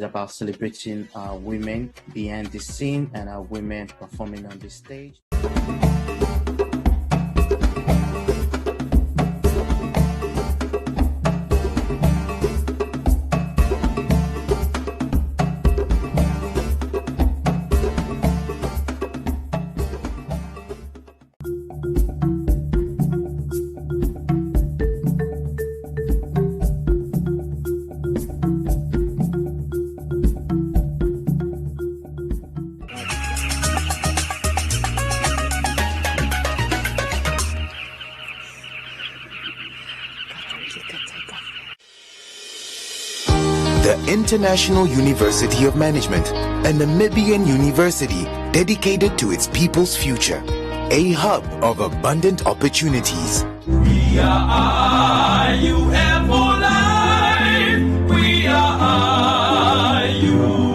about celebrating women behind the scene and women performing on the stage. The International University of Management, a Namibian university dedicated to its people's future, a hub of abundant opportunities. We are IUM for life. We are IUM.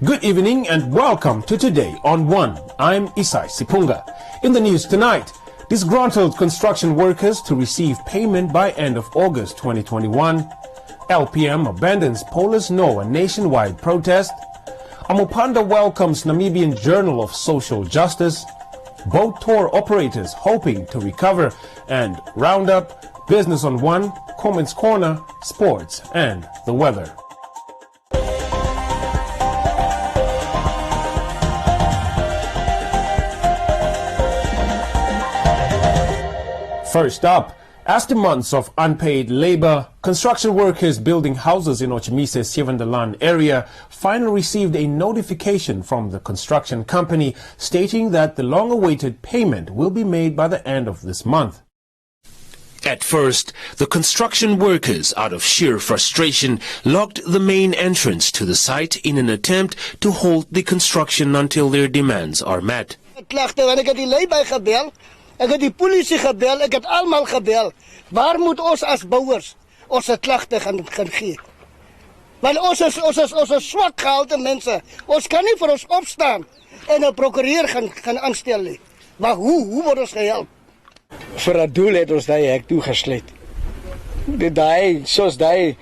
Good evening and welcome to Today on One. I'm Isai Sipunga. In the news tonight, disgruntled construction workers to receive payment by end of August 2021. LPM abandons Polish No a nationwide protest. Amupanda welcomes Namibian Journal of Social Justice. Boat tour operators hoping to recover. And Roundup, Business on One, Comments Corner, Sports and the weather. First up, after months of unpaid labor, construction workers building houses in Ochimise's Sievendelaan area finally received a notification from the construction company stating that the long-awaited payment will be made by the end of this month. At first, the construction workers, out of sheer frustration, locked the main entrance to the site in an attempt to halt the construction until their demands are met. Ek het die polisie gebel, ek het almal gebel. Waar moet ons as bouers ons klagte gaan gee? Want ons is swak gehalte mense. Ons kan nie vir ons opstaan en 'n prokureur gaan aanstel nie. Maar hoe word ons gehelp? Vir 'n doel het ons daai hek toegesluit. Soos daai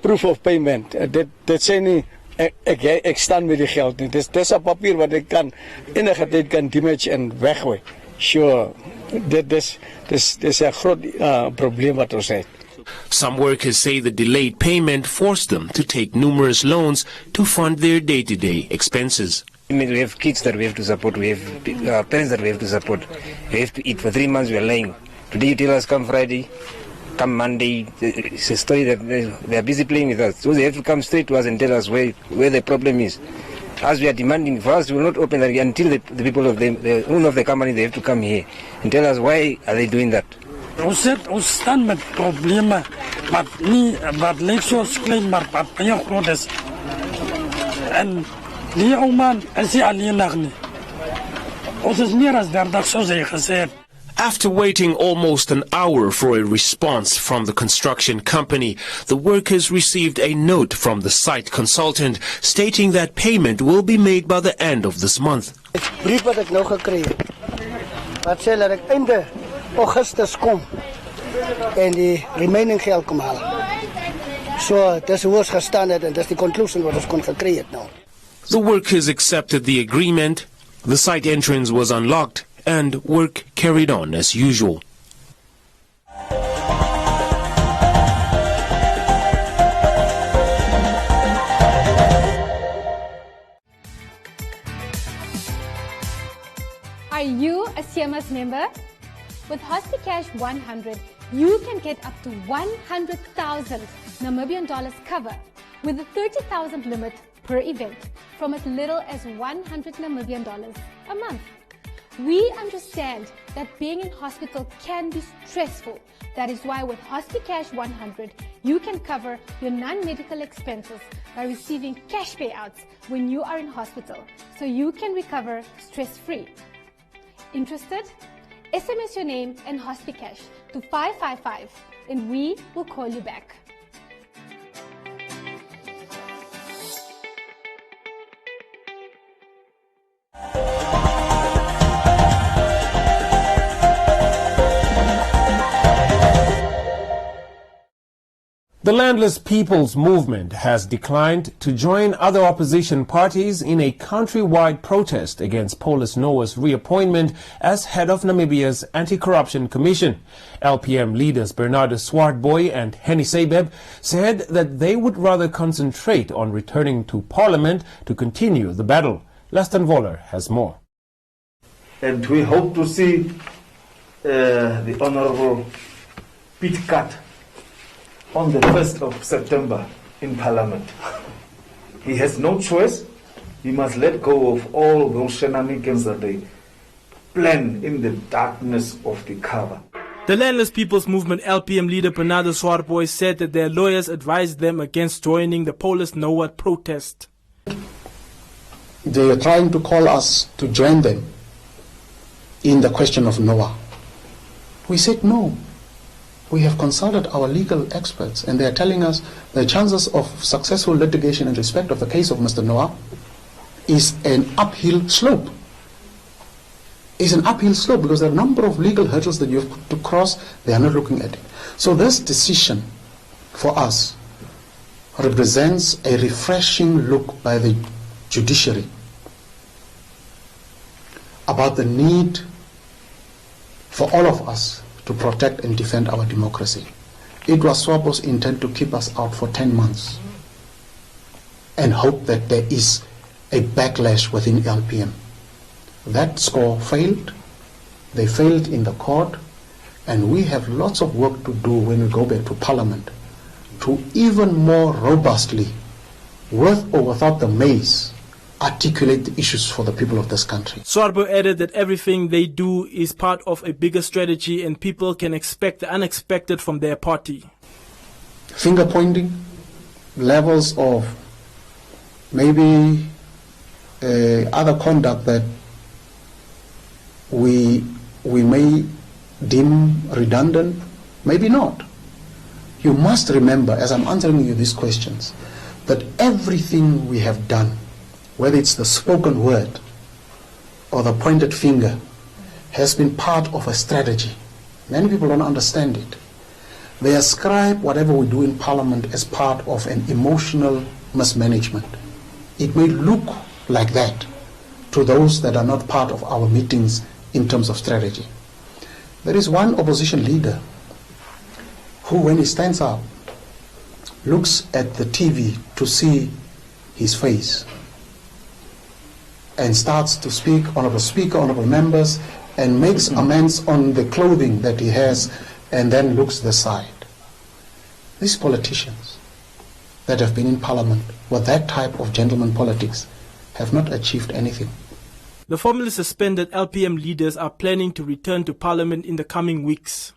proof of payment. Dit sê nie ek staan met die geld nie. Dis 'n papier wat ek kan enige tyd kan damage en weggooi. Sure, dis 'n groot probleem wat ons het. Some workers say the delayed payment forced them to take numerous loans to fund their day-to-day expenses. We have kids that we have to support, we have parents that we have to support. We have to eat. For 3 months we are laying. Today you tell us come Friday, come Monday. It's a story that they are busy playing with us. So they have to come straight to us and tell us where the problem is. As we are demanding for us, we will not open that until the people of the owner of the company, they have to come here and tell us why are they doing that. Ons staan met probleme wat lyk soos klein maar wat baie groot is. En die ou man is nie alleenig nie. Ons is meer as 30 soos hy gesê het. After waiting almost an hour for a response from the construction company, the workers received a note from the site consultant stating that payment will be made by the end of this month. Brief wat ek nou gekry het. Wat sê dat ek einde Augustus kom en die remaining geld kom haal. So dis hoe ons gestaan het en dis die conclusion wat ons kon gekry het nou. The workers accepted the agreement, the site entrance was unlocked, and work carried on as usual. Are you a CMS member? With HospiCash 100, you can get up to 100,000 Namibian dollars cover with a 30,000 limit per event from as little as 100 Namibian dollars a month. We understand that being in hospital can be stressful. That is why with HospiCash 100, you can cover your non-medical expenses by receiving cash payouts when you are in hospital, so you can recover stress-free. Interested? SMS your name and HospiCash to 555 and we will call you back. The Landless People's Movement has declined to join other opposition parties in a countrywide protest against Paulus Noah's reappointment as head of Namibia's Anti-Corruption Commission. LPM leaders Bernardo Swartboy and Henny Sebeb said that they would rather concentrate on returning to Parliament to continue the battle. Laston Voller has more. And we hope to see the Honourable Pete Cut on the 1st of September in Parliament. He has no choice. He must let go of all those shenanigans that they plan in the darkness of the cover. The Landless People's Movement LPM leader Bernardo Swartboy said that their lawyers advised them against joining the Paulus Noah protest. They are trying to call us to join them in the question of Noah. We said no. We have consulted our legal experts and they are telling us the chances of successful litigation in respect of the case of Mr. Noah is an uphill slope. It's an uphill slope because there are a number of legal hurdles that you have to cross. They are not looking at it. So this decision for us represents a refreshing look by the judiciary about the need for all of us to protect and defend our democracy. It was SWAPO's intent to keep us out for 10 months and hope that there is a backlash within LPM. That score failed. They failed in the court, and we have lots of work to do when we go back to Parliament to even more robustly, with or without the maze, articulate the issues for the people of this country. Swarbo added that everything they do is part of a bigger strategy and people can expect the unexpected from their party. Finger pointing, levels of maybe other conduct that we may deem redundant, maybe not. You must remember, as I'm answering you these questions, that everything we have done, whether it's the spoken word or the pointed finger, has been part of a strategy. Many people don't understand it. They ascribe whatever we do in Parliament as part of an emotional mismanagement. It may look like that to those that are not part of our meetings in terms of strategy. There is one opposition leader who, when he stands up, looks at the TV to see his face and starts to speak, honorable speaker, honorable members, and makes amends on the clothing that he has, and then looks the side. These politicians that have been in Parliament with that type of gentleman politics have not achieved anything. The formerly suspended LPM leaders are planning to return to Parliament in the coming weeks.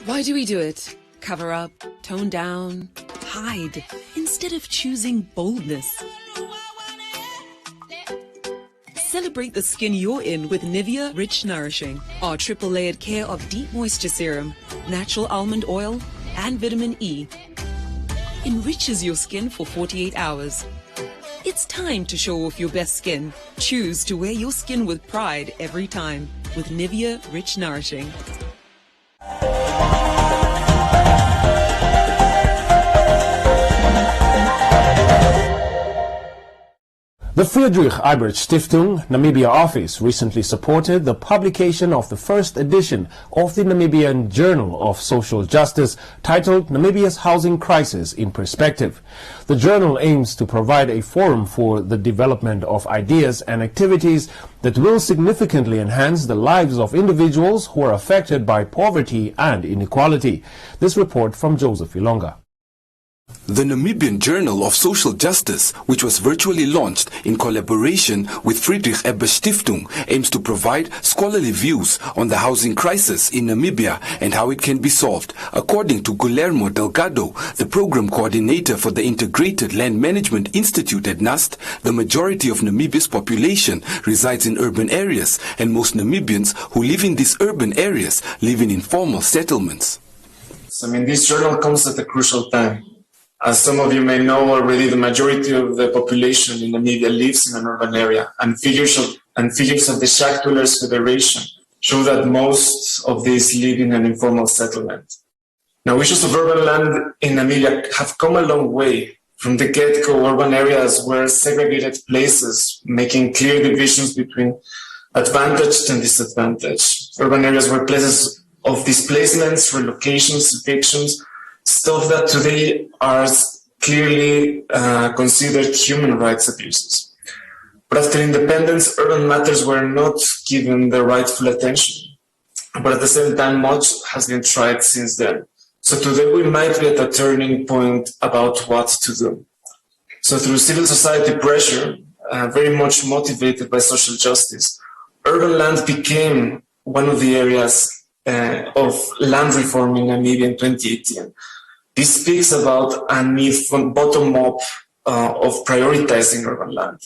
Why do we do it? Cover up, tone down, hide, instead of choosing boldness. Celebrate the skin you're in with Nivea Rich Nourishing. Our triple layered care of deep moisture serum, natural almond oil, and vitamin E enriches your skin for 48 hours. It's time to show off your best skin. Choose to wear your skin with pride every time with Nivea Rich Nourishing. The Friedrich Ebert Stiftung Namibia office recently supported the publication of the first edition of the Namibian Journal of Social Justice titled Namibia's Housing Crisis in Perspective. The journal aims to provide a forum for the development of ideas and activities that will significantly enhance the lives of individuals who are affected by poverty and inequality. This report from Joseph Ilonga. The Namibian Journal of Social Justice, which was virtually launched in collaboration with Friedrich Ebbe Stiftung, aims to provide scholarly views on the housing crisis in Namibia and how it can be solved. According to Guillermo Delgado, the program coordinator for the Integrated Land Management Institute at NAST, the majority of Namibia's population resides in urban areas, and most Namibians who live in these urban areas live in informal settlements. I mean, this journal comes at a crucial time. As some of you may know already, the majority of the population in Namibia lives in an urban area, and figures of the Shack Dwellers Federation show that most of these live in an informal settlement. Now, issues of urban land in Namibia have come a long way. From the get-go, urban areas were segregated places, making clear divisions between advantaged and disadvantaged. Urban areas were places of displacements, relocations, evictions, stuff that today are clearly considered human rights abuses. But after independence, urban matters were not given the rightful attention. But at the same time, much has been tried since then. So today we might be at a turning point about what to do. So through civil society pressure, very much motivated by social justice, urban land became one of the areas of land reform in Namibia in 2018. This speaks about a need from bottom-up of prioritizing urban land.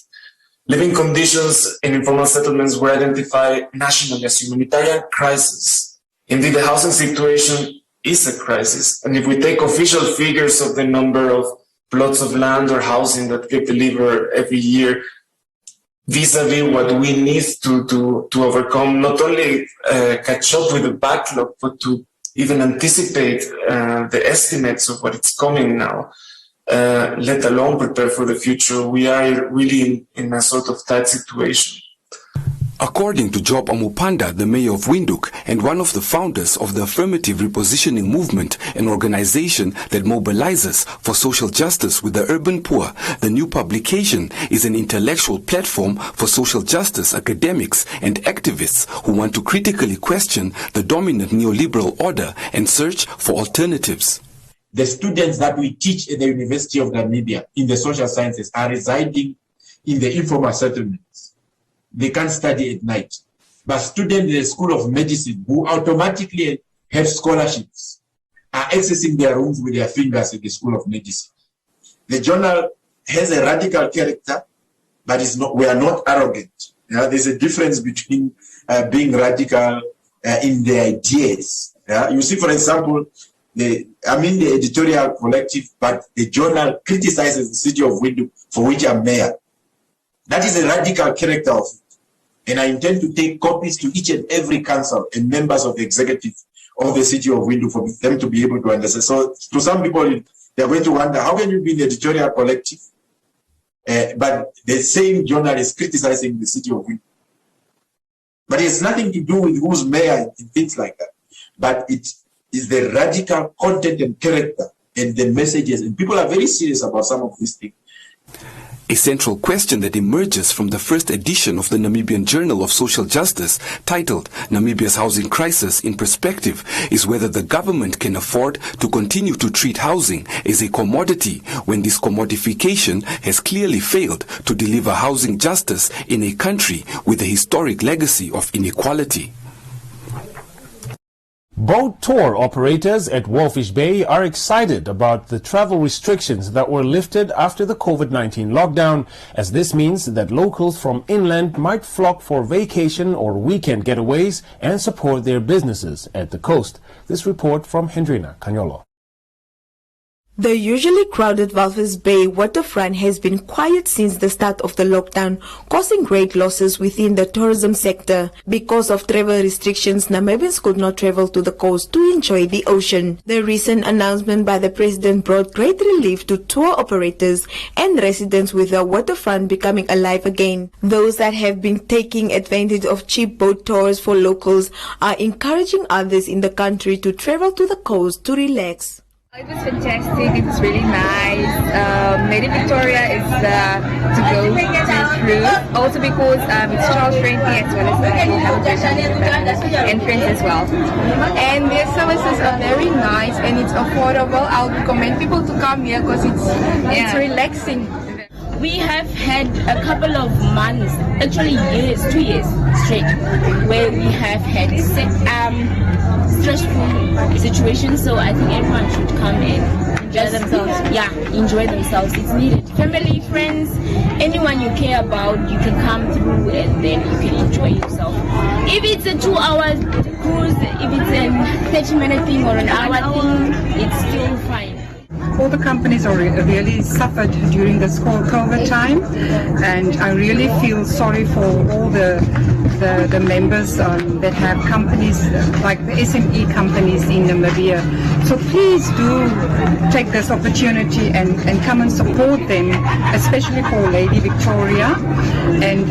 Living conditions in informal settlements were identified nationally as humanitarian crisis. Indeed, the housing situation is a crisis. And if we take official figures of the number of plots of land or housing that get delivered every year, vis-a-vis what we need to overcome, not only catch up with the backlog, but to even anticipate the estimates of what is coming now, let alone prepare for the future. We are really in a sort of tight situation. According to Job Amupanda, the mayor of Windhoek and one of the founders of the Affirmative Repositioning Movement, an organization that mobilizes for social justice with the urban poor, the new publication is an intellectual platform for social justice academics and activists who want to critically question the dominant neoliberal order and search for alternatives. The students that we teach at the University of Namibia in the social sciences are residing in the informal settlements. They can't study at night. But students in the School of Medicine who automatically have scholarships are accessing their rooms with their fingers at the School of Medicine. The journal has a radical character, but we are not arrogant. There's a difference between being radical in the ideas. You see, for example, I'm in the editorial collective, but the journal criticizes the city of Windhoek, for which I'm mayor. That is a radical character of it. And I intend to take copies to each and every council and members of the executive of the city of Windhoek for them to be able to understand. So to some people, they're going to wonder, how can you be in the editorial collective, but the same journal is criticizing the city of Windhoek? But it has nothing to do with who's mayor and things like that. But it is the radical content and character and the messages. And people are very serious about some of these things. A central question that emerges from the first edition of the Namibian Journal of Social Justice, titled Namibia's Housing Crisis in Perspective, is whether the government can afford to continue to treat housing as a commodity when this commodification has clearly failed to deliver housing justice in a country with a historic legacy of inequality. Boat tour operators at Walfish Bay are excited about the travel restrictions that were lifted after the COVID-19 lockdown, as this means that locals from inland might flock for vacation or weekend getaways and support their businesses at the coast. This report from Hendrina Canyolo. The usually crowded Walvis Bay waterfront has been quiet since the start of the lockdown, causing great losses within the tourism sector. Because of travel restrictions, Namibians could not travel to the coast to enjoy the ocean. The recent announcement by the president brought great relief to tour operators and residents, with the waterfront becoming alive again. Those that have been taking advantage of cheap boat tours for locals are encouraging others in the country to travel to the coast to relax. It was fantastic. It was really nice. Made in Victoria is to go to cruise. Also because it's child friendly as well as people have and friends as well. And their services are very nice and it's affordable. I would recommend people to come here because it's relaxing. We have had a couple of months, actually years, 2 years straight, where we have had stressful situations. So I think everyone should come and enjoy themselves. Yeah, enjoy themselves. It's needed. Family, friends, anyone you care about, you can come through and then you can enjoy yourself. If it's a 2-hour cruise, if it's a 30-minute thing or an hour thing, it's still fine. All the companies are really suffered during this COVID time, and I really feel sorry for all the members that have companies like the SME companies in Namibia. So please do take this opportunity and come and support them, especially for Lady Victoria, and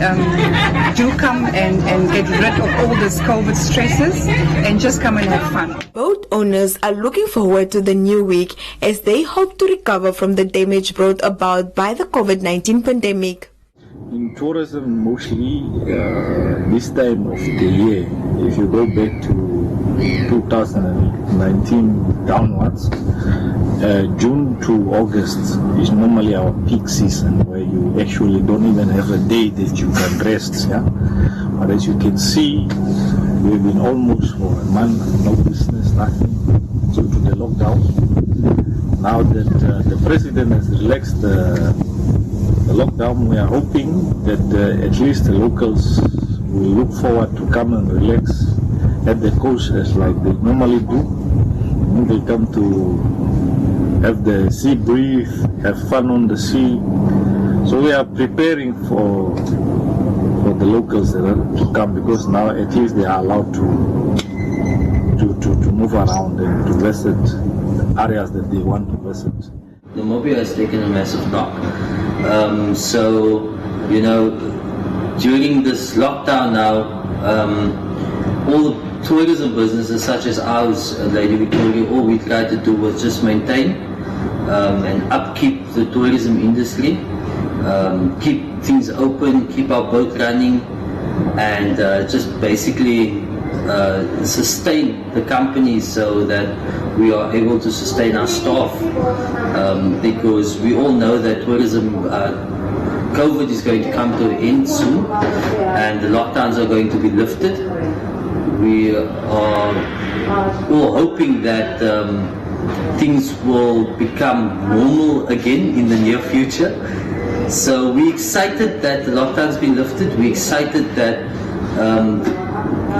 do come and get rid of all this COVID stresses and just come and have fun. Boat owners are looking forward to the new week as they hope to recover from the damage brought about by the COVID-19 pandemic. In tourism, mostly this time of the year, if you go back to 2019 downwards, June to August is normally our peak season where you actually don't even have a day that you can rest. Yeah? But as you can see, we've been almost for a month, no business, nothing, due to the lockdown. Now that the president has relaxed the lockdown, we are hoping that at least the locals will look forward to come and relax at the coast as like they normally do. They come to have the sea breeze, have fun on the sea. So we are preparing for the locals to come, because now at least they are allowed to move around and to visit areas that they want to visit. Namibia has taken a massive knock. So, you know, during this lockdown now, all the tourism businesses such as ours, Lady Victoria, all we try to do was just maintain and upkeep the tourism industry, keep things open, keep our boat running, and just basically sustain the company so that we are able to sustain our staff, because we all know that tourism, COVID is going to come to an end soon and the lockdowns are going to be lifted. We are all hoping that things will become normal again in the near future. So we're excited that the lockdown's been lifted. We're excited that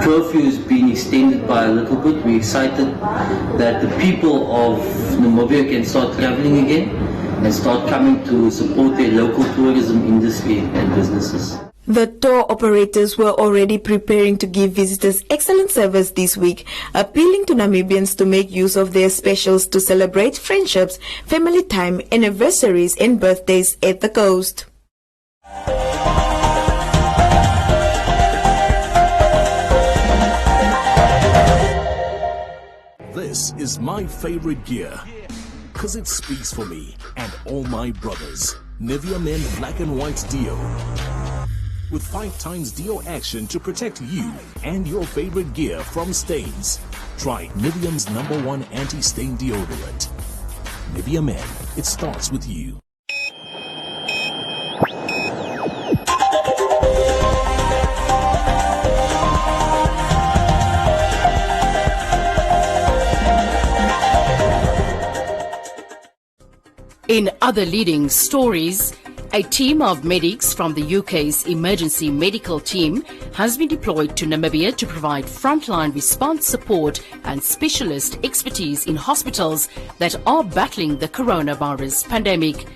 curfew is being extended by a little bit. We're excited that the people of Namibia can start traveling again and start coming to support their local tourism industry and businesses. The tour operators were already preparing to give visitors excellent service this week, appealing to Namibians to make use of their specials to celebrate friendships, family time, anniversaries and birthdays at the coast. This is my favorite gear, cause it speaks for me and all my brothers. Nivea Men Black and White Deo. With 5 times Deo action to protect you and your favorite gear from stains. Try Nivea's #1 anti-stain deodorant. Nivea Men, it starts with you. In other leading stories, a team of medics from the UK's emergency medical team has been deployed to Namibia to provide frontline response support and specialist expertise in hospitals that are battling the coronavirus pandemic.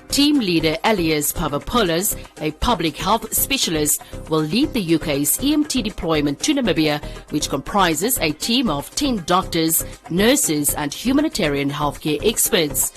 Team leader Elias Pavapoulos, a public health specialist, will lead the UK's EMT deployment to Namibia, which comprises a team of 10 doctors, nurses and humanitarian healthcare experts.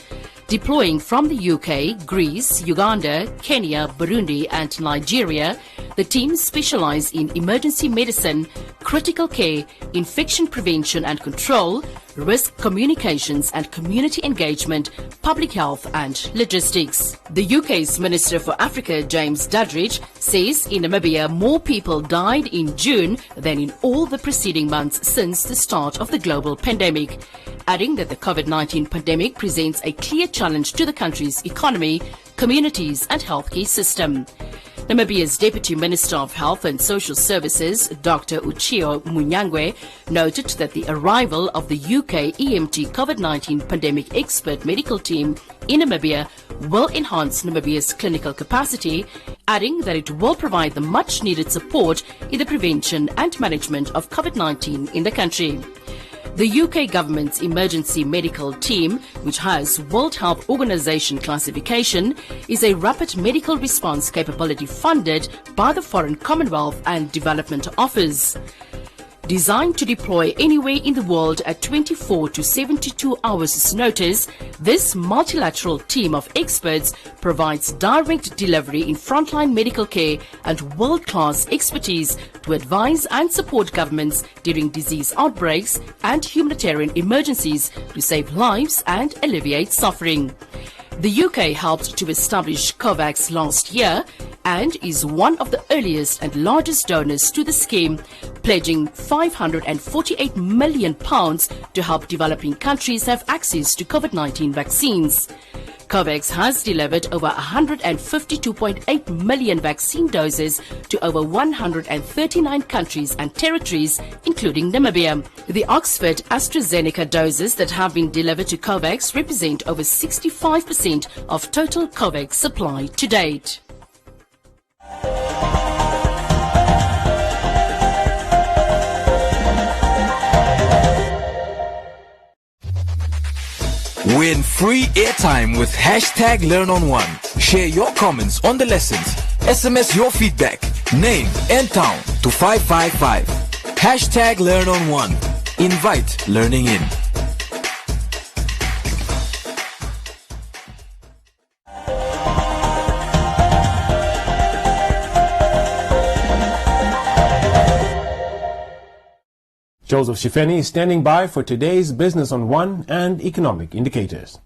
Deploying from the UK, Greece, Uganda, Kenya, Burundi and Nigeria, The team specialize in emergency medicine, critical care, infection prevention and control, risk communications and community engagement, public health and logistics. The UK's Minister for Africa, James Duddridge, says in Namibia more people died in June than in all the preceding months since the start of the global pandemic, adding that the COVID-19 pandemic presents a clear challenge to the country's economy, communities and healthcare system. Namibia's Deputy Minister of Health and Social Services, Dr. Uchio Munyangwe, noted that the arrival of the UK EMT COVID-19 pandemic expert medical team in Namibia will enhance Namibia's clinical capacity, adding that it will provide the much-needed support in the prevention and management of COVID-19 in the country. The UK government's emergency medical team, which has World Health Organization classification, is a rapid medical response capability funded by the Foreign Commonwealth and Development Office. Designed to deploy anywhere in the world at 24 to 72 hours notice, this multilateral team of experts provides direct delivery in frontline medical care and world-class expertise to advise and support governments during disease outbreaks and humanitarian emergencies to save lives and alleviate suffering. The UK helped to establish COVAX last year and is one of the earliest and largest donors to the scheme, pledging £548 million to help developing countries have access to COVID-19 vaccines. COVAX has delivered over 152.8 million vaccine doses to over 139 countries and territories, including Namibia. The Oxford AstraZeneca doses that have been delivered to COVAX represent over 65% of total COVAX supply to date. Win free airtime with hashtag #LearnOn1. Share your comments on the lessons. SMS your feedback, name and town to 555. Hashtag #LearnOn1. Invite learning in. Joseph Shifeni is standing by for today's Business on One and Economic Indicators.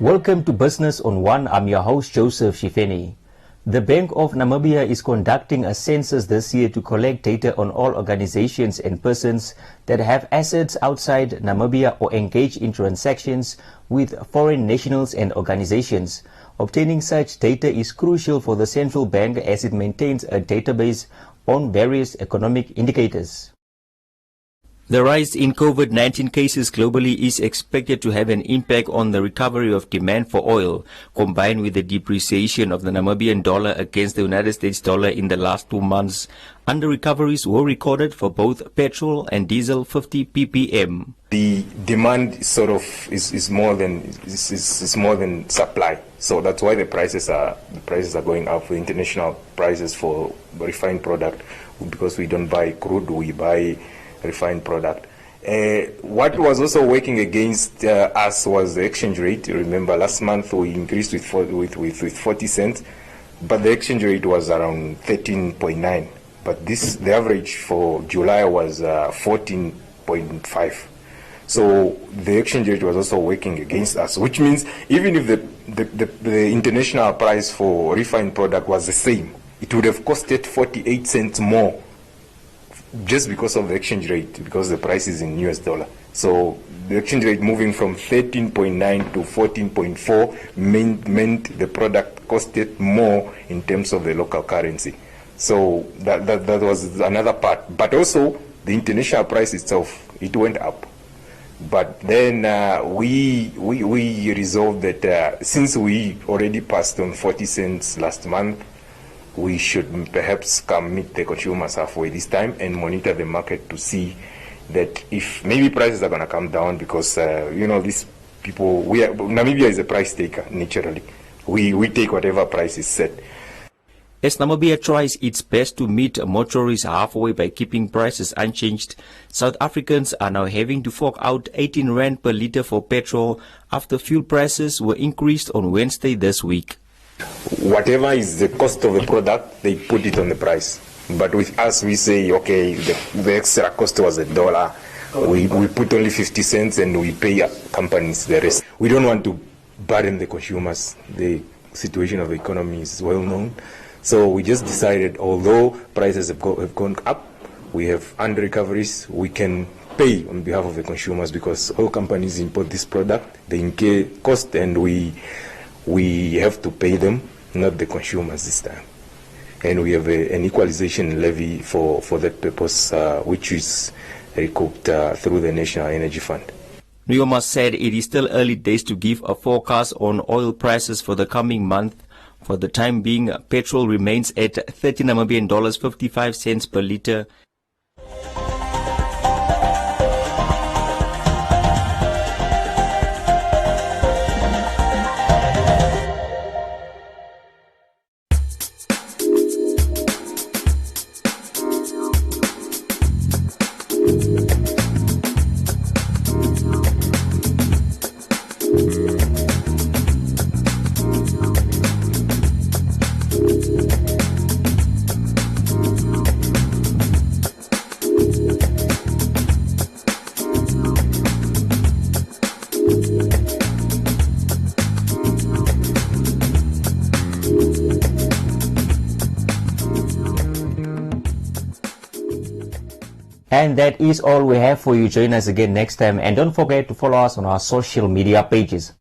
Welcome to Business on One. I'm your host, Joseph Shifeni. The Bank of Namibia is conducting a census this year to collect data on all organizations and persons that have assets outside Namibia or engage in transactions with foreign nationals and organizations. Obtaining such data is crucial for the central bank as it maintains a database on various economic indicators. The rise in COVID-19 cases globally is expected to have an impact on the recovery of demand for oil, combined with the depreciation of the Namibian dollar against the United States dollar in the last 2 months. Under-recoveries were recorded for both petrol and diesel 50 ppm. The demand is more than supply, so that's why the prices are going up for international prices for refined product, because we don't buy crude, we buy refined product. What was also working against us was the exchange rate. Remember, last month we increased with 40 cents, but the exchange rate was around 13.9. But the average for July was 14.5. So the exchange rate was also working against us, which means even if the international price for refined product was the same, it would have costed 48 cents more, just because of the exchange rate, because the price is in US dollar. So the exchange rate moving from 13.9 to 14.4 meant the product costed more in terms of the local currency. So that was another part. But also the international price itself, it went up. But then we resolved that since we already passed on 40 cents last month, we should perhaps come meet the consumers halfway this time and monitor the market to see that if maybe prices are going to come down, because these people, Namibia is a price taker naturally. We take whatever price is set. As Namibia tries its best to meet motorists halfway by keeping prices unchanged, South Africans are now having to fork out 18 rand per litre for petrol after fuel prices were increased on Wednesday this week. Whatever is the cost of the product, they put it on the price. But with us, we say, okay, the extra cost was $1. We put only 50 cents and we pay companies the rest. We don't want to burden the consumers. The situation of the economy is well known. So we just decided, although prices have gone up, we have under-recoveries, we can pay on behalf of the consumers because all companies import this product, they incur cost, and we have to pay them, not the consumers this time. And we have an equalization levy for that purpose, which is recouped through the National Energy Fund. Nuyoma said it is still early days to give a forecast on oil prices for the coming month. For the time being, petrol remains at 30 Namibian dollars 55 cents per litre. And that is all we have for you. Join us again next time, and don't forget to follow us on our social media pages.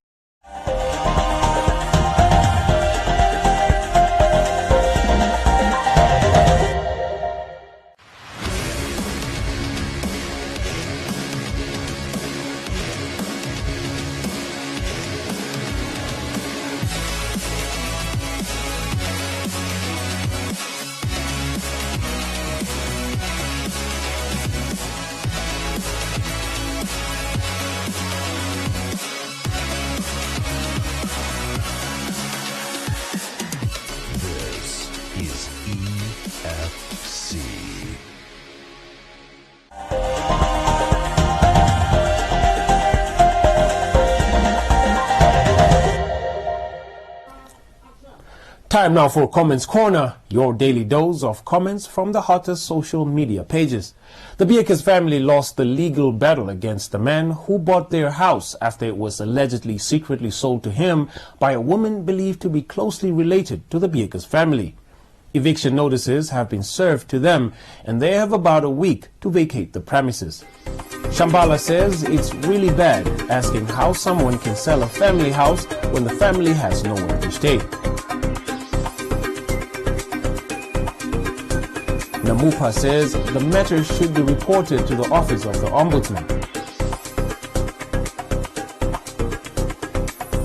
Time now for Comments Corner, your daily dose of comments from the hottest social media pages. The Beekers family lost the legal battle against the man who bought their house after it was allegedly secretly sold to him by a woman believed to be closely related to the Beekers family. Eviction notices have been served to them, and they have about a week to vacate the premises. Shambhala says it's really bad, asking how someone can sell a family house when the family has nowhere to stay. Namupa says the matter should be reported to the Office of the Ombudsman.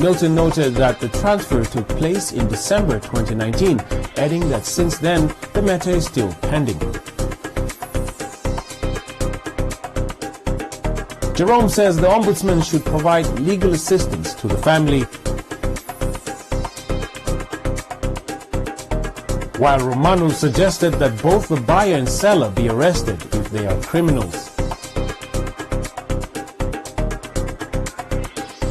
Milton noted that the transfer took place in December 2019, adding that since then the matter is still pending. Jerome says the Ombudsman should provide legal assistance to the family, while Romano suggested that both the buyer and seller be arrested if they are criminals.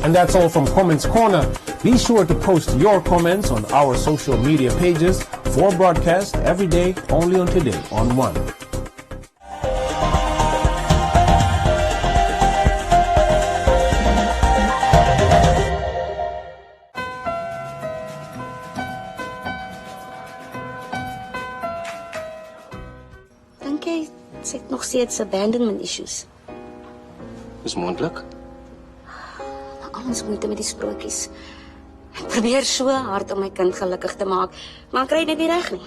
And that's all from Comments Corner. Be sure to post your comments on our social media pages for broadcast every day, only on Today on One. Steeds abandonment issues. Is moontlik? Ons moeite met die sprokies. Ek probeer so hard om my kind gelukkig te maak, maar ek kry dit nie reg nie.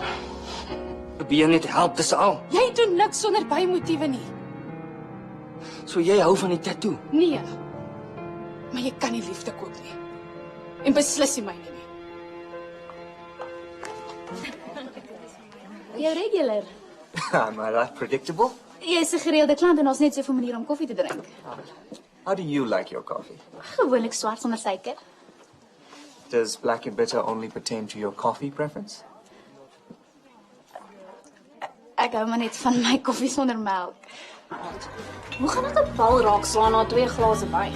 Probeer net help, dis al. Jy doen niks sonder bymotiewe nie. So jy hou van die tattoo? Nee. Maar jy kan nie liefde koop nie. En beslis nie myne nie. Jy regular. Am I that predictable? Jy is 'n gereelde klant en ons net so 'n manier om koffie te drink. How do you like your coffee? Gewoonlik swart sonder suiker. Does black and bitter only pertain to your coffee preference? Ek hou maar net van my koffie sonder melk. Hoe gaan ek 'n bal raak slaan na 2 glase wyn?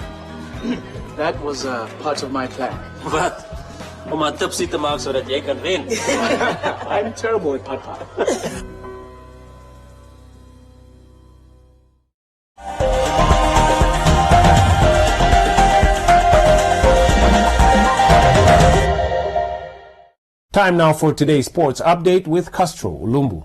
That was part of my plan. Wat? Om 'n tipsy te maak sodat jy kan wen. I'm terrible at putt-putt. Time now for today's sports update with Castro Ulumbu.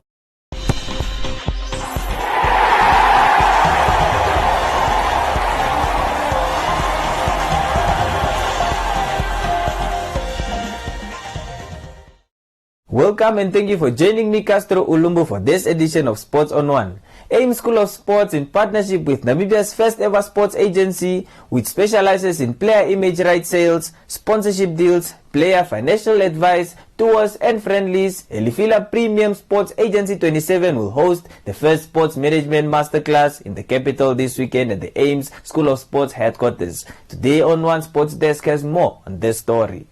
Welcome and thank you for joining me, Castro Ulumbu, for this edition of Sports on One. AIM School of Sports, in partnership with Namibia's first ever sports agency, which specializes in player image rights sales, sponsorship deals, player financial advice, tours and friendlies, Elifila Premium Sports Agency 27 will host the first sports management masterclass in the capital this weekend at the AIMS School of Sports headquarters. Today on One Sports Desk has more on this story.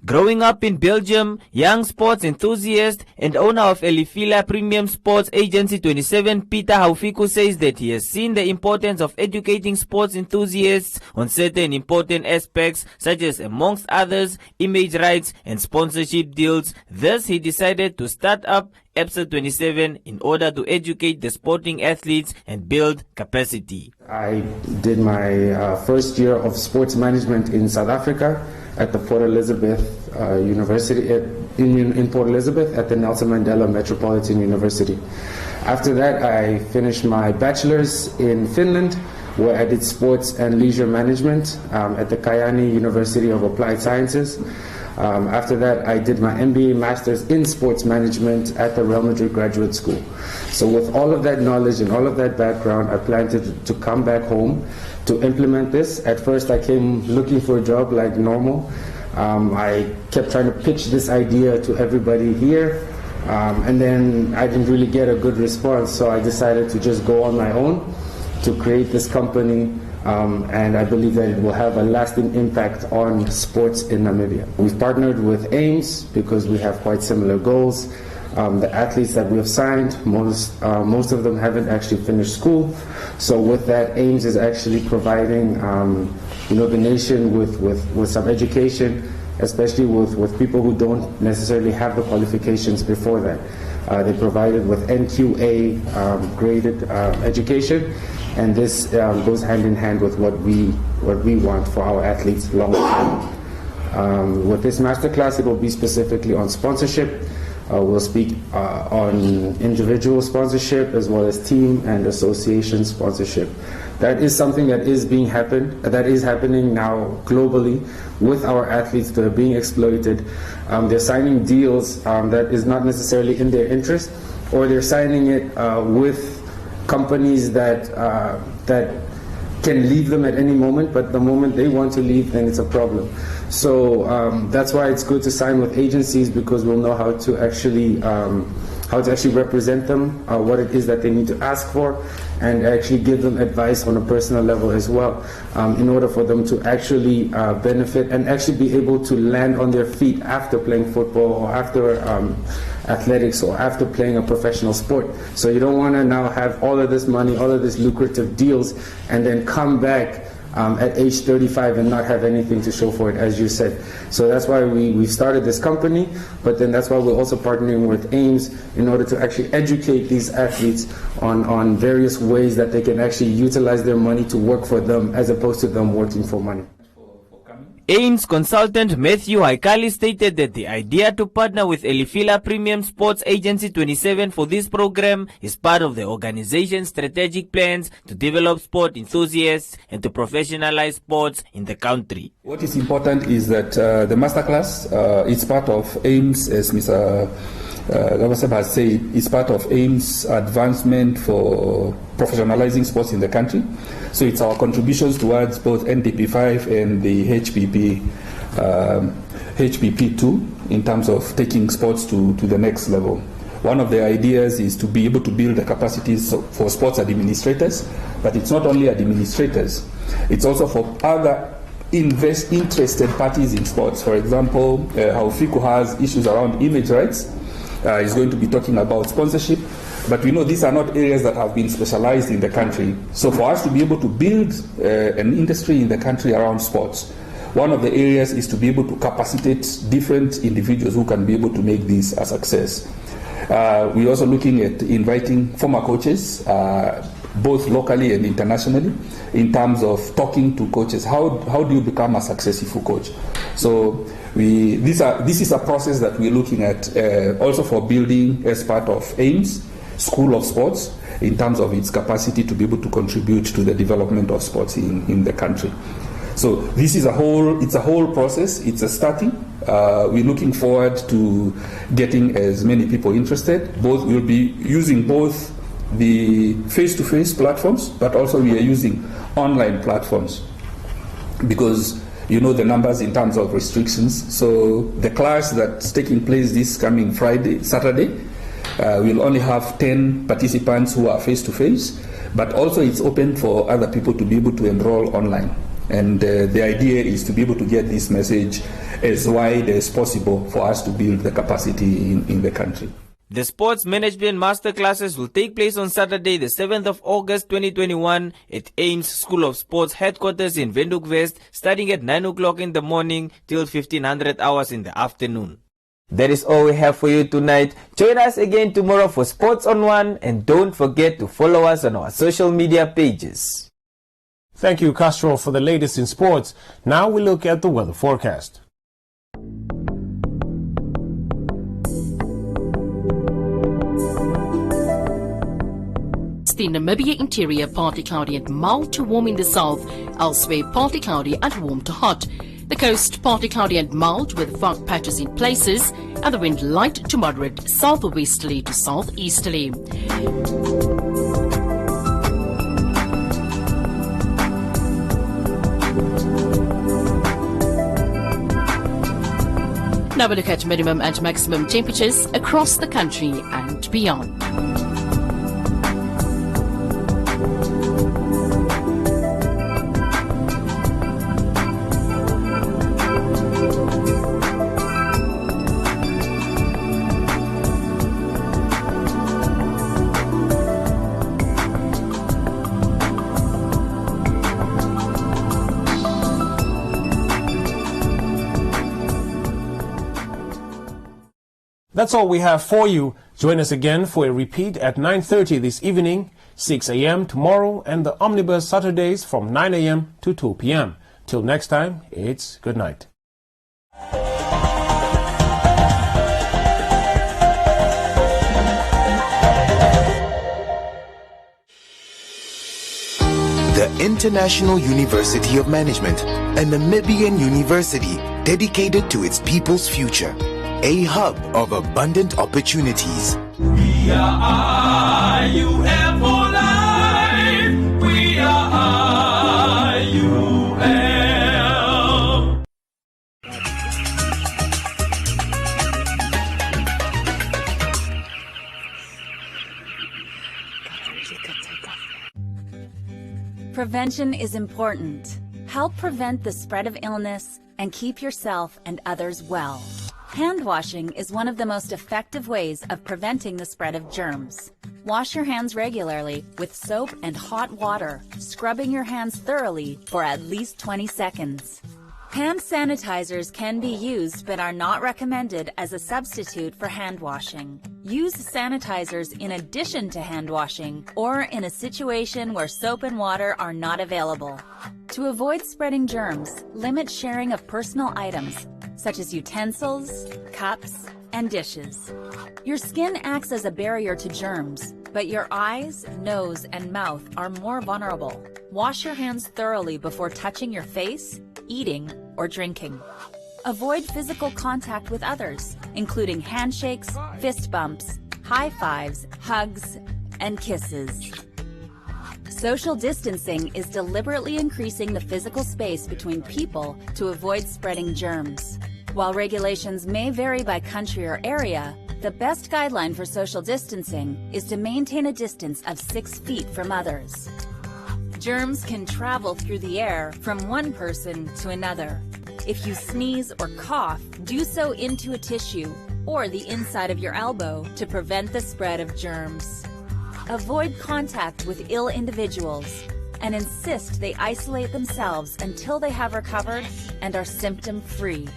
Growing up in Belgium, young sports enthusiast and owner of Elifila Premium Sports Agency 27, Peter Haufiku, says that he has seen the importance of educating sports enthusiasts on certain important aspects, such as, amongst others, image rights and sponsorship deals. Thus, he decided to start up EPSA 27 in order to educate the sporting athletes and build capacity. I did my first year of sports management in South Africa at the Port Elizabeth University in Port Elizabeth at the Nelson Mandela Metropolitan University. After that, I finished my bachelor's in Finland, where I did sports and leisure management at the Kajani University of Applied Sciences. After that, I did my MBA Masters in Sports Management at the Real Madrid Graduate School. So with all of that knowledge and all of that background, I planned to come back home to implement this. At first, I came looking for a job like normal. I kept trying to pitch this idea to everybody here, and then I didn't really get a good response, so I decided to just go on my own to create this company. And I believe that it will have a lasting impact on sports in Namibia. We've partnered with AIMS because we have quite similar goals. The athletes that we have signed, most of them haven't actually finished school. So with that, AIMS is actually providing the nation with some education, especially with people who don't necessarily have the qualifications before that. They provided with NQA graded education, and this goes hand in hand with what we want for our athletes long term. With this masterclass, it will be specifically on sponsorship. We'll speak on individual sponsorship as well as team and association sponsorship. That is something that is happening now globally with our athletes that are being exploited. They're signing deals that is not necessarily in their interest, or they're signing it with companies that can leave them at any moment, but the moment they want to leave, then it's a problem. So that's why it's good to sign with agencies, because we'll know how to actually represent them, what it is that they need to ask for, and actually give them advice on a personal level as well, in order for them to actually benefit and actually be able to land on their feet after playing football or after athletics or after playing a professional sport. So you don't want to now have all of this money, all of these lucrative deals, and then come back at age 35 and not have anything to show for it, as you said. So that's why we started this company, but then that's why we're also partnering with AIMS in order to actually educate these athletes on various ways that they can actually utilize their money to work for them as opposed to them working for money. AIMS consultant Matthew Haikali stated that the idea to partner with Elifila Premium Sports Agency 27 for this program is part of the organization's strategic plans to develop sport enthusiasts and to professionalize sports in the country. What is important is that the masterclass is part of AIMS, as Mr. Gavaseb has said, is part of AIMS' advancement for professionalizing sports in the country. So it's our contributions towards both NDP5 and the HPP2 in terms of taking sports to the next level. One of the ideas is to be able to build the capacities for sports administrators, but it's not only administrators, it's also for other interested parties in sports. For example, Haufiku has issues around image rights. is going to be talking about sponsorship. But we know these are not areas that have been specialized in the country. So for us to be able to build an industry in the country around sports, one of the areas is to be able to capacitate different individuals who can be able to make this a success. We're also looking at inviting former coaches, both locally and internationally, in terms of talking to coaches. How do you become a successful coach? So this is a process that we're looking at also for building as part of AIMS, School of Sports, in terms of its capacity to be able to contribute to the development of sports in the country. So this is it's a whole process. It's a starting. We're looking forward to getting as many people interested. We'll be using both the face-to-face platforms, but also we are using online platforms because you know the numbers in terms of restrictions. So the class that's taking place this coming Saturday, we'll only have 10 participants who are face-to-face, but also it's open for other people to be able to enroll online. And the idea is to be able to get this message as wide as possible for us to build the capacity in the country. The Sports Management Masterclasses will take place on Saturday, the 7th of August 2021 at AIMS School of Sports headquarters in Windhoek West, starting at 9 o'clock in the morning till 1500 hours in the afternoon. That is all we have for you tonight. Join us again tomorrow for Sports on One, and don't forget to follow us on our social media pages. Thank you, Castro, for the latest in sports. Now we look at the weather forecast. The Namibia interior partly cloudy and mild to warm in the south, elsewhere partly cloudy and warm to hot. The coast partly cloudy and mild with fog patches in places, and the wind light to moderate southwesterly to southeasterly. Now we look at minimum and maximum temperatures across the country and beyond. That's all we have for you. Join us again for a repeat at 9:30 this evening, 6 a.m. tomorrow, and the Omnibus Saturdays from 9 a.m. to 2 p.m. Till next time, it's good night. The International University of Management, a Namibian university dedicated to its people's future. A hub of abundant opportunities. We are IUM for life. We are IUM. Prevention is important. Help prevent the spread of illness and keep yourself and others well. Hand washing is one of the most effective ways of preventing the spread of germs. Wash your hands regularly with soap and hot water, scrubbing your hands thoroughly for at least 20 seconds. Hand sanitizers can be used but are not recommended as a substitute for hand washing. Use sanitizers in addition to hand washing or in a situation where soap and water are not available. To avoid spreading germs, limit sharing of personal items such as utensils, cups, and dishes. Your skin acts as a barrier to germs, but your eyes, nose, and mouth are more vulnerable. Wash your hands thoroughly before touching your face, eating, or drinking. Avoid physical contact with others, including handshakes, fist bumps, high fives, hugs, and kisses. Social distancing is deliberately increasing the physical space between people to avoid spreading germs. While regulations may vary by country or area, the best guideline for social distancing is to maintain a distance of 6 feet from others. Germs can travel through the air from one person to another. If you sneeze or cough, do so into a tissue or the inside of your elbow to prevent the spread of germs. Avoid contact with ill individuals and insist they isolate themselves until they have recovered and are symptom-free.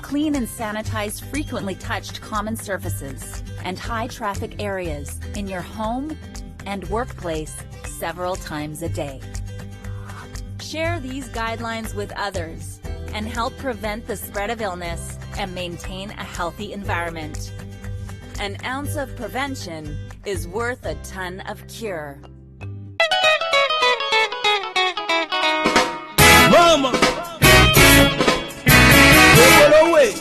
Clean and sanitize frequently touched common surfaces and high-traffic areas in your home and workplace several times a day. Share these guidelines with others and help prevent the spread of illness and maintain a healthy environment. An ounce of prevention is worth a ton of cure. Mama! Go away!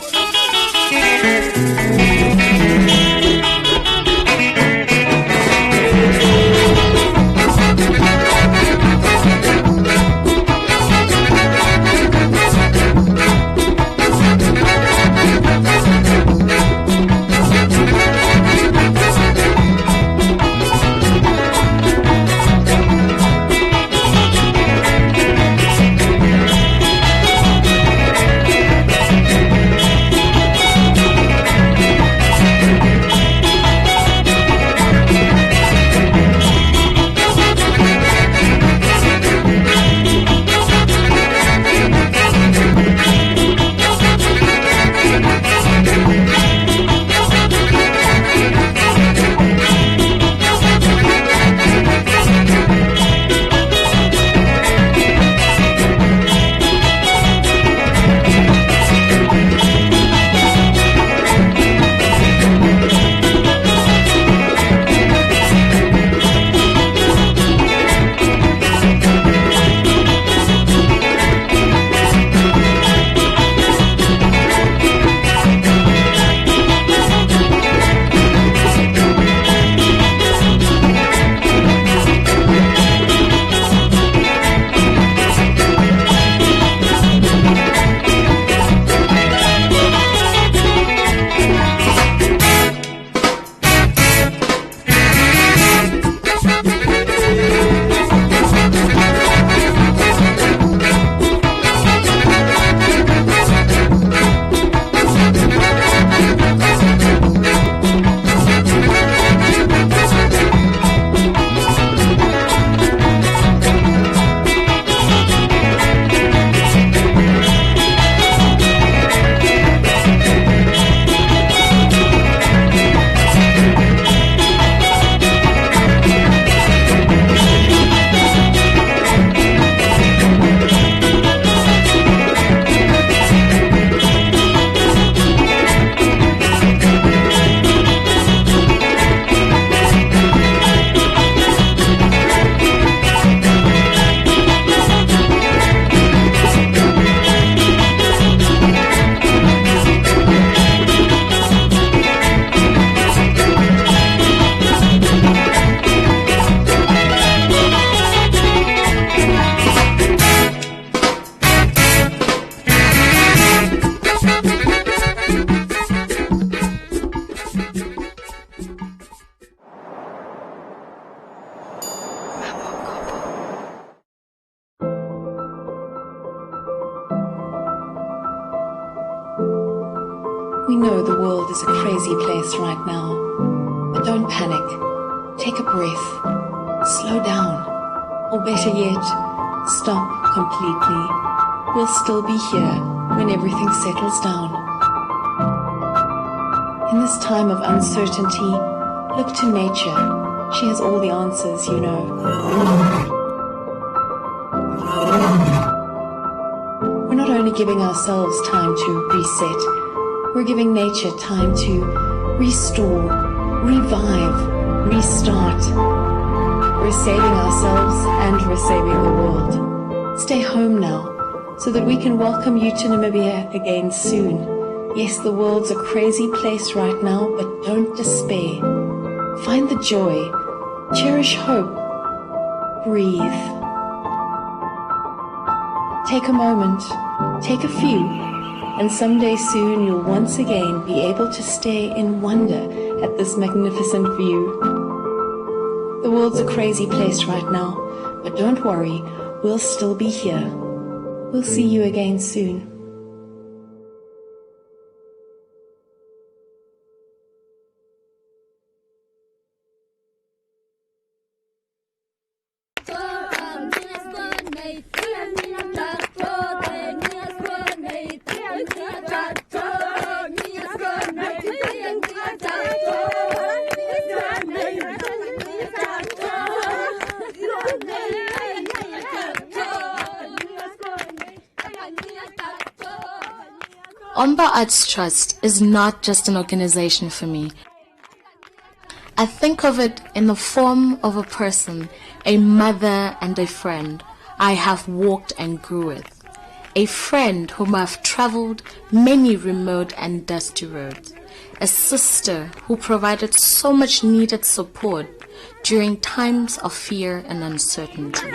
We know the world is a crazy place right now, but don't panic. Take a breath. Slow down. Or better yet, stop completely. We'll still be here when everything settles down. In this time of uncertainty, look to nature. She has all the answers, you know. We're not only giving ourselves time to reset, we're giving nature time to restore, revive, restart. We're saving ourselves and we're saving the world. Stay home now so that we can welcome you to Namibia again soon. Yes, the world's a crazy place right now, but don't despair. Find the joy, cherish hope, breathe. Take a moment, take a few, and someday soon you'll once again be able to stare in wonder at this magnificent view. The world's a crazy place right now, but don't worry, we'll still be here. We'll see you again soon. Omba Arts Trust is not just an organization for me. I think of it in the form of a person, a mother and a friend I have walked and grew with. A friend whom I've traveled many remote and dusty roads. A sister who provided so much needed support during times of fear and uncertainty.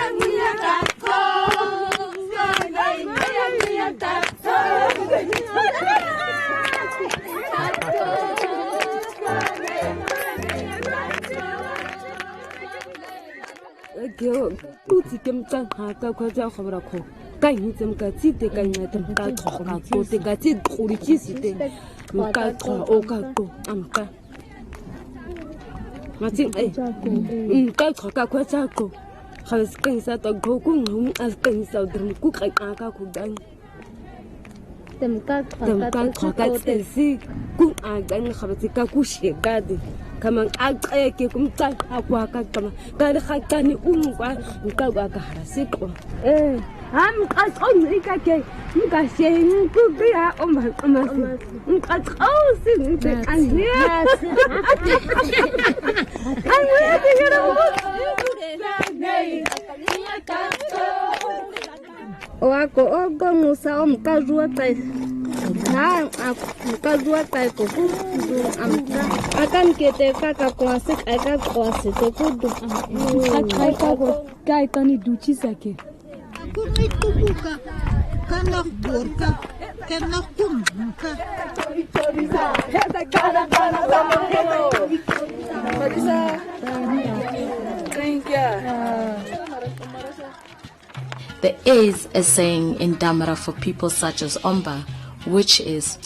There is a saying in Damara for people such as Omba, which is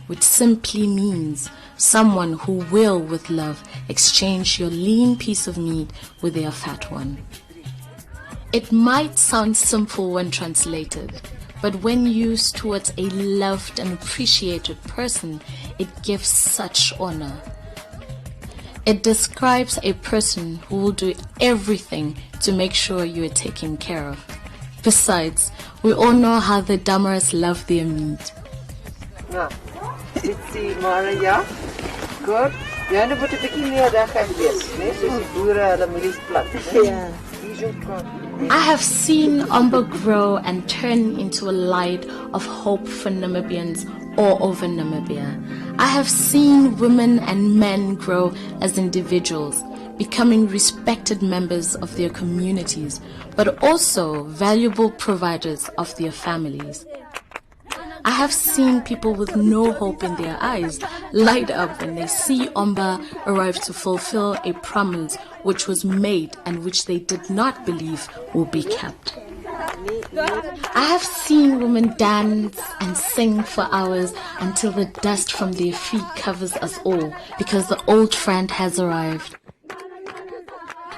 which simply means someone who will, with love, exchange your lean piece of meat with their fat one. It might sound simple when translated, but when used towards a loved and appreciated person, it gives such honor. It describes a person who will do everything to make sure you are taken care of. Besides, we all know how the Damaras love their meat. Good. Jy moet 'n bietjie meer reg wees, né? Soos die boere hulle mielies plant. Ja. I have seen Omba grow and turn into a light of hope for Namibians all over Namibia. I have seen women and men grow as individuals, becoming respected members of their communities, but also valuable providers of their families. I have seen people with no hope in their eyes light up when they see Omba arrive to fulfill a promise which was made and which they did not believe will be kept. I have seen women dance and sing for hours until the dust from their feet covers us all because the old friend has arrived.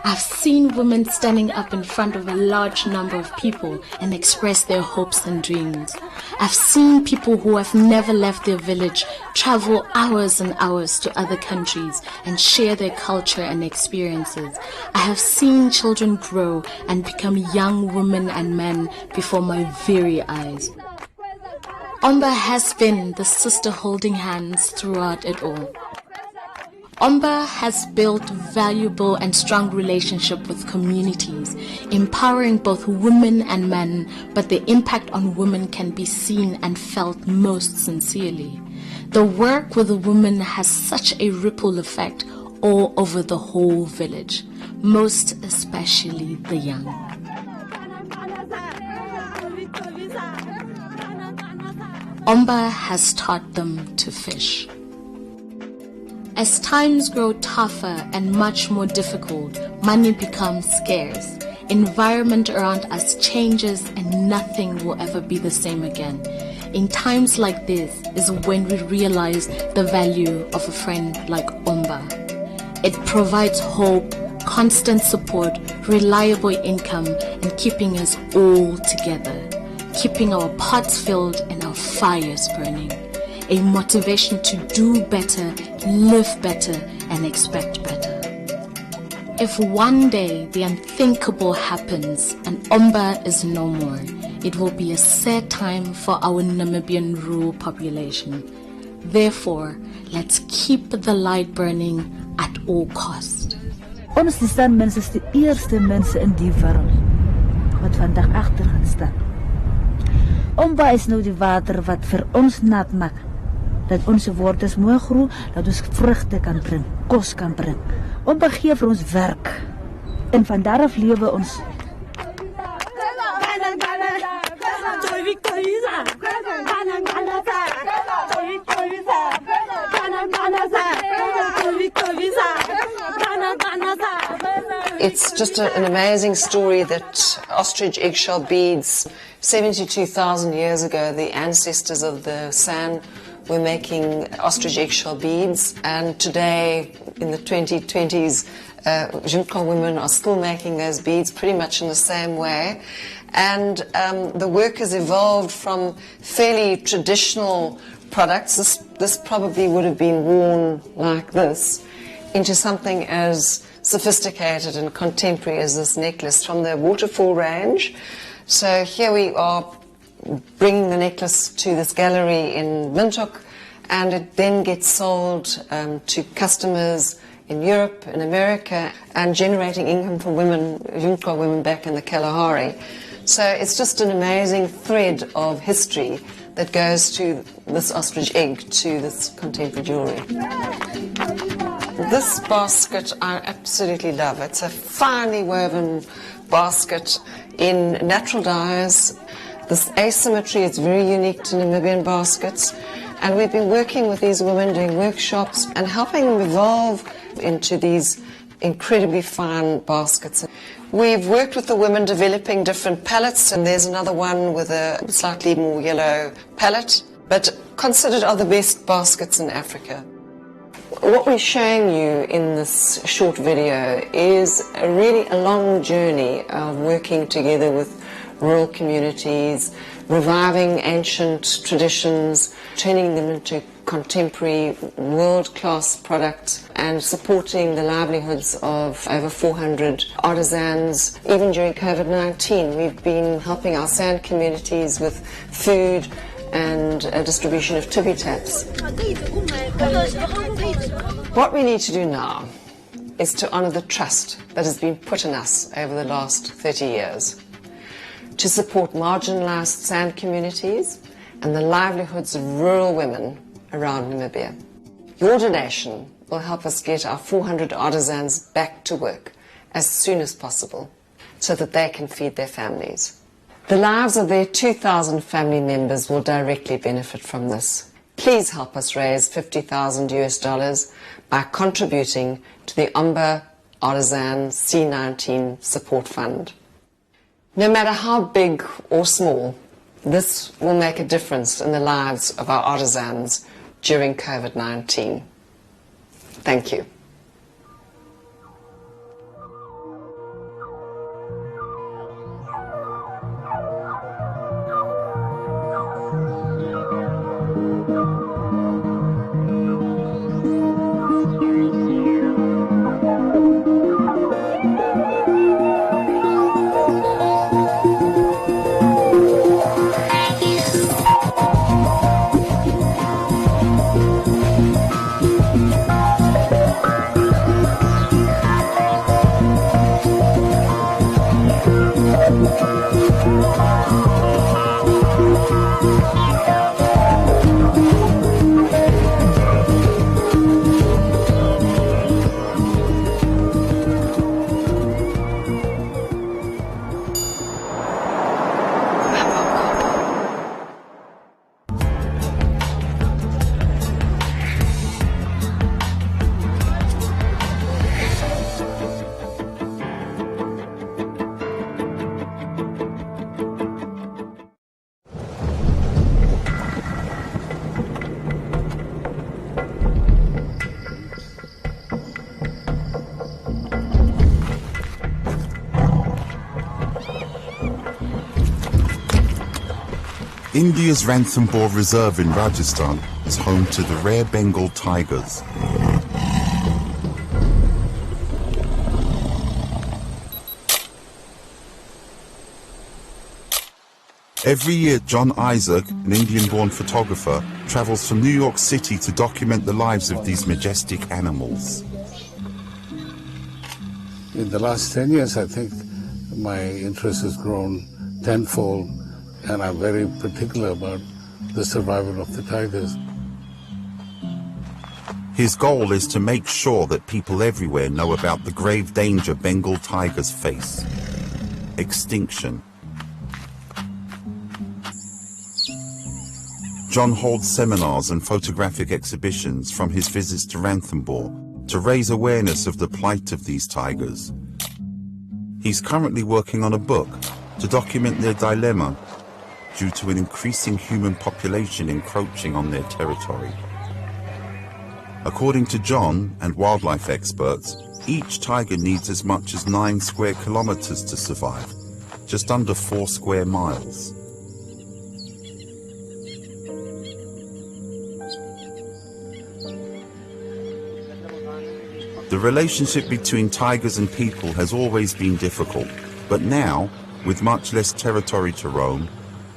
I've seen women standing up in front of a large number of people and express their hopes and dreams. I've seen people who have never left their village travel hours and hours to other countries and share their culture and experiences. I have seen children grow and become young women and men before my very eyes. Omba has been the sister holding hands throughout it all. Omba has built valuable and strong relationship with communities, empowering both women and men, but the impact on women can be seen and felt most sincerely. The work with the women has such a ripple effect all over the whole village, most especially the young. Omba has taught them to fish. As times grow tougher and much more difficult, money becomes scarce. Environment around us changes and nothing will ever be the same again. In times like this is when we realize the value of a friend like Omba. It provides hope, constant support, reliable income, and keeping us all together, keeping our pots filled and our fires burning. A motivation to do better, live better, and expect better. If one day the unthinkable happens and Omba is no more, it will be a sad time for our Namibian rural population. Therefore, let's keep the light burning at all cost. Ons die mense is die eerste mense in die wêreld wat vandag agter gaan staan. Omba is nou die water wat vir ons nat maak, dat onze wortels mooi groeien, dat ons vruchten kan brengen, kos kan brengen. Omba gee vir ons werk en van daaraf lewe ons. It's just an amazing story that ostrich eggshell beads, 72,000 years ago, the ancestors of the San were making ostrich eggshell beads, and today in the 2020s, Jumka women are still making those beads pretty much in the same way. And the work has evolved from fairly traditional products. This probably would have been worn like this, into something as sophisticated and contemporary as this necklace from the waterfall range. So here we are bringing the necklace to this gallery in Windhoek, and it then gets sold to customers in Europe, in America, and generating income for women, Jumka women back in the Kalahari. So it's just an amazing thread of history that goes to this ostrich egg, to this contemporary jewelry. This basket I absolutely love. It's a finely woven basket in natural dyes. This asymmetry is very unique to Namibian baskets, and we've been working with these women, doing workshops and helping them evolve into these incredibly fine baskets. We've worked with the women developing different palettes, and there's another one with a slightly more yellow palette, but considered are the best baskets in Africa. What we're showing you in this short video is really a long journey of working together with rural communities, reviving ancient traditions, turning them into contemporary world-class products, and supporting the livelihoods of over 400 artisans. Even during COVID-19, we've been helping our sand communities with food and a distribution of tippy taps. What we need to do now is to honour the trust that has been put in us over the last 30 years, to support marginalised sand communities and the livelihoods of rural women around Namibia. Your donation will help us get our 400 artisans back to work as soon as possible so that they can feed their families. The lives of their 2,000 family members will directly benefit from this. Please help us raise $50,000 by contributing to the Omba Artisan C19 Support Fund. No matter how big or small, this will make a difference in the lives of our artisans during COVID-19. Thank you. India's Ranthambore Reserve in Rajasthan is home to the rare Bengal tigers. Every year, John Isaac, an Indian-born photographer, travels from New York City to document the lives of these majestic animals. In the last 10 years, I think my interest has grown tenfold, and I'm very particular about the survival of the tigers. His goal is to make sure that people everywhere know about the grave danger Bengal tigers face: extinction. John holds seminars and photographic exhibitions from his visits to Ranthambore to raise awareness of the plight of these tigers. He's currently working on a book to document their dilemma due to an increasing human population encroaching on their territory. According to John and wildlife experts, each tiger needs as much as 9 square kilometers to survive, just under 4 square miles. The relationship between tigers and people has always been difficult, but now, with much less territory to roam,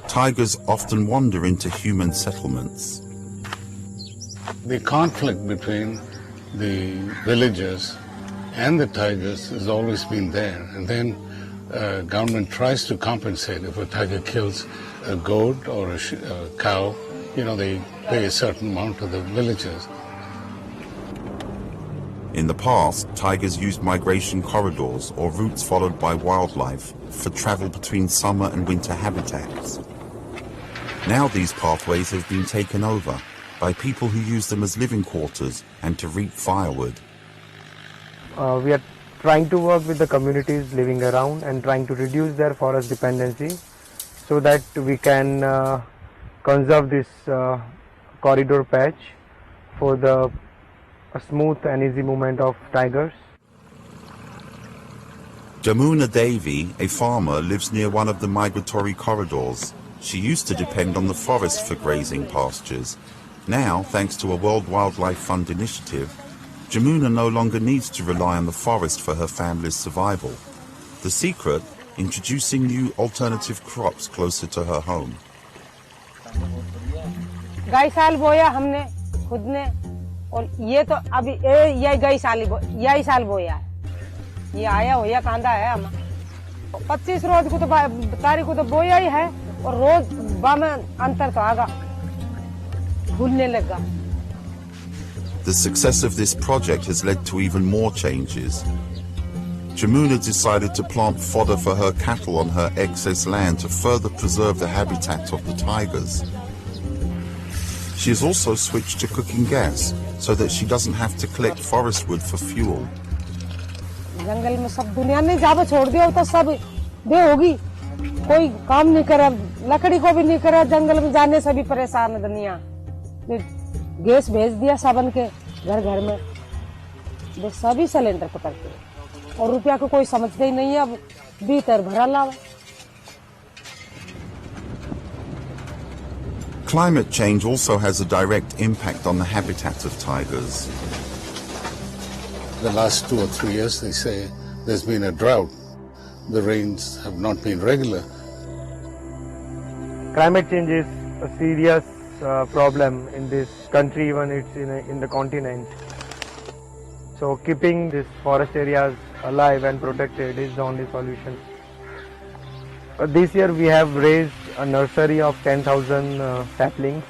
tigers often wander into human settlements. The conflict between the villagers and the tigers has always been there, and then government tries to compensate. If a tiger kills a goat or a cow, they pay a certain amount to the villagers. In the past, tigers used migration corridors or routes followed by wildlife for travel between summer and winter habitats. Now these pathways have been taken over by people who use them as living quarters and to reap firewood. We are trying to work with the communities living around and trying to reduce their forest dependency so that we can conserve this corridor patch for the smooth and easy movement of tigers. Jamuna Devi, a farmer, lives near one of the migratory corridors. She used to depend on the forest for grazing pastures. Now, thanks to a World Wildlife Fund initiative, Jamuna no longer needs to rely on the forest for her family's survival. The secret? Introducing new alternative crops closer to her home. साल बोया हमने खुद ने और ये तो अभी यही साल बोया है ये आया हुआ कांदा है हम 25 रोज को तो तारीख को तो बोया ही है और रोज में अंतर तो आगा भूलने लगा. The success of this project has led to even more changes. Jamuna decided to plant fodder for her cattle on her excess land to further preserve the habitat of the tigers. She has also switched to cooking gas so that she doesn't have to collect forest wood for fuel. जंगल में सब दुनिया ने जाबो छोड़ दिया तो सब बे होगी कोई काम नहीं करे लकड़ी को भी नहीं करे जंगल में जाने से भी परेशान है दुनिया गैस भेज दिया सबन के घर घर में वे सभी सिलेंडर पकड़ते और रुपया को कोई समझते ही नहीं है अब भीतर भरा लावा. Climate change also has a direct impact on the habitat of tigers. The last 2 or 3 years, they say, there's been a drought. The rains have not been regular. Climate change is a serious problem in this country, even it's in the continent. So keeping these forest areas alive and protected is the only solution. This year we have raised a nursery of 10,000 saplings.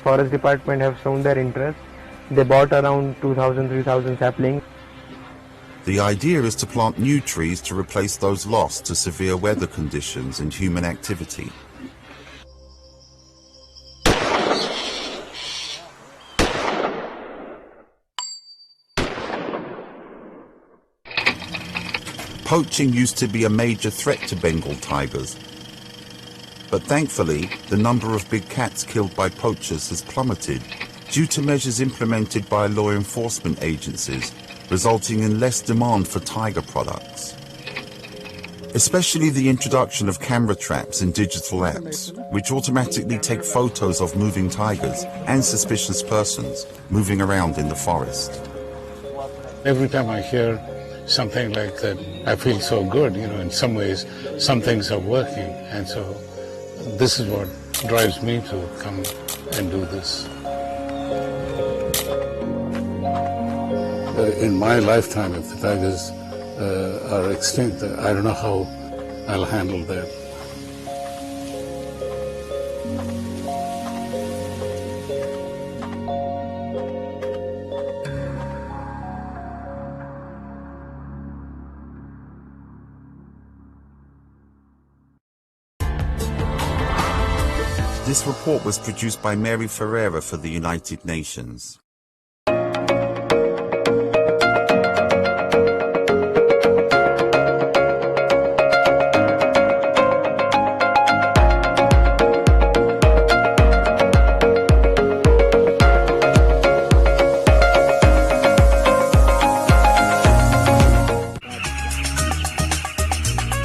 Forest department have shown their interest. They bought around 2,000-3,000 saplings. The idea is to plant new trees to replace those lost to severe weather conditions and human activity. Poaching used to be a major threat to Bengal tigers, but thankfully the number of big cats killed by poachers has plummeted due to measures implemented by law enforcement agencies, resulting in less demand for tiger products. Especially the introduction of camera traps and digital apps, which automatically take photos of moving tigers and suspicious persons moving around in the forest. Every time I hear something like that, I feel so good, in some ways, some things are working. And so this is what drives me to come and do this. In my lifetime, if the tigers are extinct, I don't know how I'll handle that. This report was produced by Mary Ferreira for the United Nations.